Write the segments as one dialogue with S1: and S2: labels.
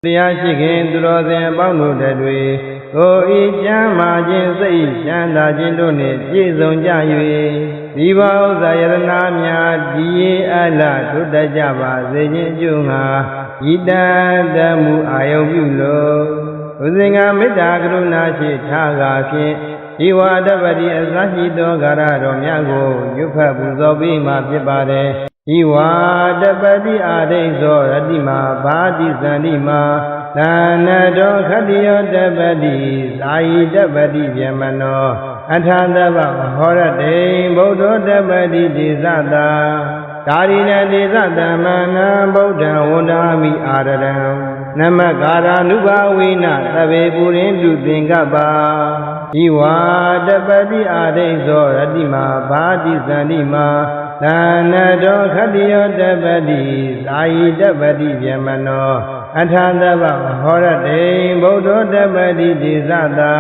S1: တရားရှိခင်သူတော်စင်အပေါင်းတို့တွေကိုဤကျမ်းမာခြင်းစိတ်ချမ်းသာခြင်းတို့နှင့်ပြည့်စုံကြ၍ဒီဘဥစ္စာယရဏများဒီရေအလထွတ်တတ်ကြပါစေခြင်းအကျိုးငှာဤတန်တမှုအာယုပြုလို့ဘုဇင်္ဂမေတ္တာကရုဏာရှိထားကာဖြင့်ဒီဝါတပတိအစရှိသောဂရတော်များကိုရွတ်ဖတ်ပူဇော်ပြီးမှဖြစ်ပါတယ်ဤဝါတပတိအာဒိဇောရတိမာဘာတိဇန္တိမာသန္နတောခတ္တိယောတပတိဇာယိတပတိဗျမနောအထာသဗ္ဗဟောရတေဗုဒ္ဓောတပတိဒေသတာကာရိဏဒေသတမနံဗုဒ္ဓံဝန္ဒာမိအာရရံနမကာရာနုဘာဝိနသဗ္ဗေပုရိန္တုသင်္ကပ္ပါဤဝါတပတိအာဒိဇောရတိမာဘာတိဇန္တိမာသန္နတောခတ္တိယောတပတိဇာယိတပတိဗျမနောအထာသဗ္ဗဟောရတေဗုဒ္ဓောတပတိဒေသတာ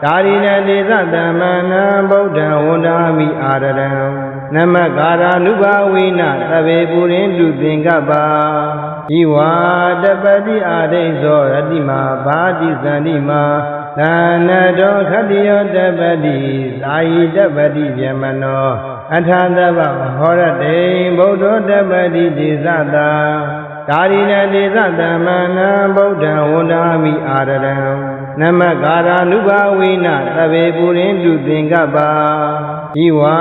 S1: ကာရိဏဒေသတမနံဗုဒ္ဓံဝန္ဒာမိအာရရံနမကာရာနုဘာဝိနသဗ္ဗေပုရိန္တုသင်္ကပ္ပါဤဝါတပတိအာဒိဇောရတိမာဘာတိဇန္တိမာသန္နတောခတ္တိယောတပတိဇာယိတပတိဗျမနောအထာသဗ္ဗဟောရတေဗုဒ္ဓောတပတိဒေသတာကာရိဏဒေသတမနံဗုဒ္ဓံဝန္ဒာမိအာရရံနမကာရာနုဘာဝိနသဗ္ဗေပုရိန္တုသင်္ကပ္ပါဤဝါ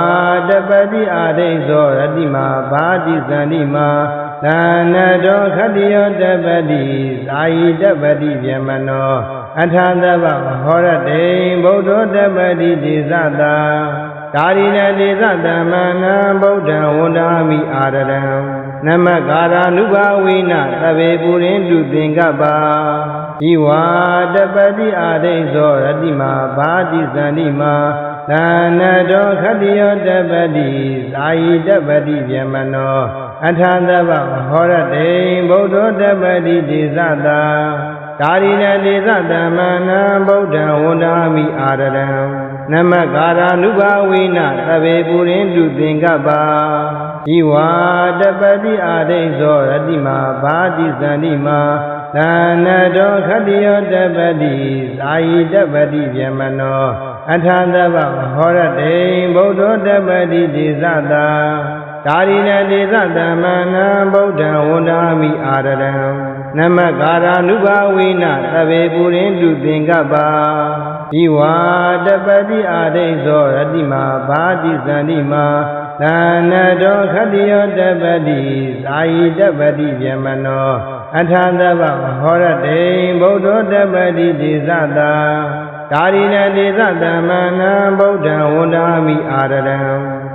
S1: တပတိအာဒိဇောရတိမာဘာတိဇန္တိမာသန္နတောခတ္တိယောတပတိဇာယိတပတိဗျမနောအထာသဗ္ဗဟောရတေဗုဒ္ဓောတပတိဒေသတာကာရိဏဒေသတမနံဗုဒ္ဓံဝန္ဒာမိအာရရံနမကာရာနုဘာဝိနသဗ္ဗေပုရိန္တုသင်္ကပ္ပါဤဝါတပတိအာဒိဇောရတိမာဘာတိဇန္တိမာသန္နတောခတ္တိယောတပတိဇာယိတပတိဗျမနောအထာသဗ္ဗဟောရတေဗုဒ္ဓောတပတိဒေသတာကာရိဏဒေသတမနံဗုဒ္ဓံဝန္ဒာမိအာရရံနမကာရာနုဘာဝိနသဗ္ဗေပုရိန္တုသင်္ကပ္ပါဤဝါတပတိအာဒိဇောရတိမာဘာတိဇန္တိမာသန္နတောခတ္တိယောတပတိဇာယိတပတိဗျမနောအထာသဗ္ဗဟောရတေဗုဒ္ဓောတပတိဒေသတာကာရိဏဒေသတမနံဗုဒ္ဓံဝန္ဒာမိအာရရံနမကာရာနုဘာဝိနသဗ္ဗေပုရိန္တုသင်္ကပ္ပါဤဝါတပတိအာဒိဇောရတိမာဘာတိဇန္တိမာသန္နတောခတ္တိယောတပတိဇာယိတပတိဗျမနောအထာသဗ္ဗဟောရတေဗုဒ္ဓောတပတိဒေသတာကာရိဏဒေသတမနံဗုဒ္ဓံဝန္ဒာမိအာရရံ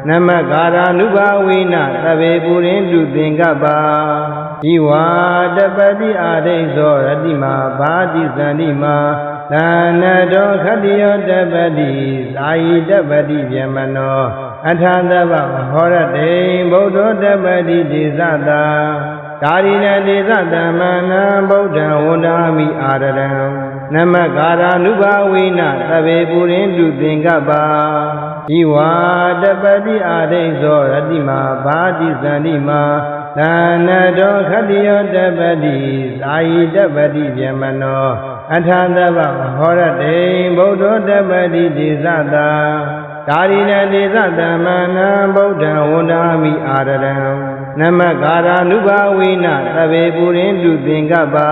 S1: နမကာရာနုဘာဝိနသဗ္ဗေပုရိန္တုသင်္ကပ္ပါဤဝါတပတိအာဒိဇောရတိမာဘာတိဇန္တိမာသန္နတောခတ္တိယောတပတိဇာယိတပတိဗျမနောအထာသဗ္ဗဟောရတေဗုဒ္ဓောတပတိဒေသတာကာရိဏဒေသတမနံဗုဒ္ဓံဝန္ဒာမိအာရရံနမကာရာနုဘာဝိနသဗ္ဗေပုရိန္တုသင်္ကပ္ပါဤဝါတပတိအာဒိဇောရတိမာဘာတိဇန္တိမာသန္နတောခတ္တိယောတပတိဇာယိတပတိဗျမနောအထာသဗ္ဗဟောရတေဗုဒ္ဓောတပတိဒေသတာကာရိဏဒေသတမနံဗုဒ္ဓံဝန္ဒာမိအာရရံနမကာရာနုဘာဝိနသဗ္ဗေပုရိန္တုသင်္ကပ္ပါ